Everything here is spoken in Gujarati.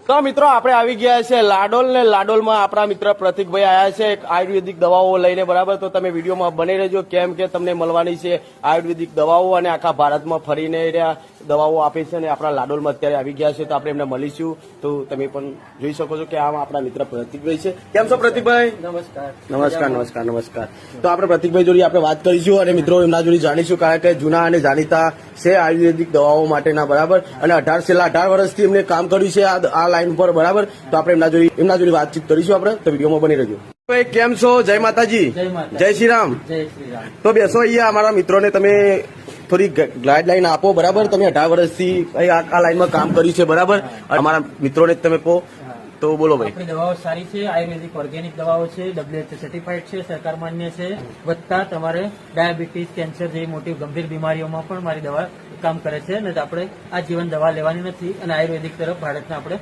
તો મિત્રો આપણે આવી ગયા છે લાડોલ ને લાડોલમાં આપણા મિત્ર પ્રતિકભાઈ આવ્યા છે એક આયુર્વેદિક દવાઓ લઈને બરાબર. તો તમે વિડીયોમાં બની રહેજો કેમ કે તમને મળવાની છે આયુર્વેદિક દવાઓ અને આખા ભારતમાં ફરીને રહ્યા દવાઓ આપે છે અને આપણા લાડોલમાં અત્યારે આવી ગયા છે તો આપણે એમને મળીશું. તો તમે પણ જોઈ શકો છો કે આમ આપણા મિત્ર પ્રતિકભાઈ છે. કેમ છો પ્રતિકભાઈ? નમસ્કાર. નમસ્કાર નમસ્કાર નમસ્કાર. તો આપણે પ્રતિકભાઈ જોડે આપણે વાત કરીશું અને મિત્રો એમના જોડે જાણીશું કારણ કે જૂના અને જાણીતા છે આયુર્વેદિક દવાઓ માટેના બરાબર. અને છેલ્લા 18 વર્ષથી એમને કામ કર્યું છે આ લાઈન ઉપર બરાબર. તો આપણે એમના જોડે વાતચીત કરીશું આપણે. તો વિડીયોમાં બની રહેજો. ભાઈ કેમ છો? જય માતાજી. જય શ્રી રામ. જય શ્રી રામ. તો બેસો અહીંયા અમારા મિત્રોને તમે થોડી ગાઈડલાઈન આપો બરાબર. તમે 18 વર્ષથી આ લાઈનમાં કામ કર્યું છે બરાબર. અમારા મિત્રોને તમે કહો તો બોલો ભાઈ. આપણી દવાઓ સારી છે, આયુર્વેદિક ઓર્ગેનિક દવાઓ છે, WHO સર્ટિફાઈડ છે, સરકાર માન્ય છે. વધતા તમારે ડાયાબિટીસ, કેન્સર જેવી મોટી ગંભીર બીમારીઓમાં પણ મારી દવા કામ કરે છે. અને આપણે આ જીવન દવા લેવાની નથી અને આયુર્વેદિક તરફ ભારતના આપણે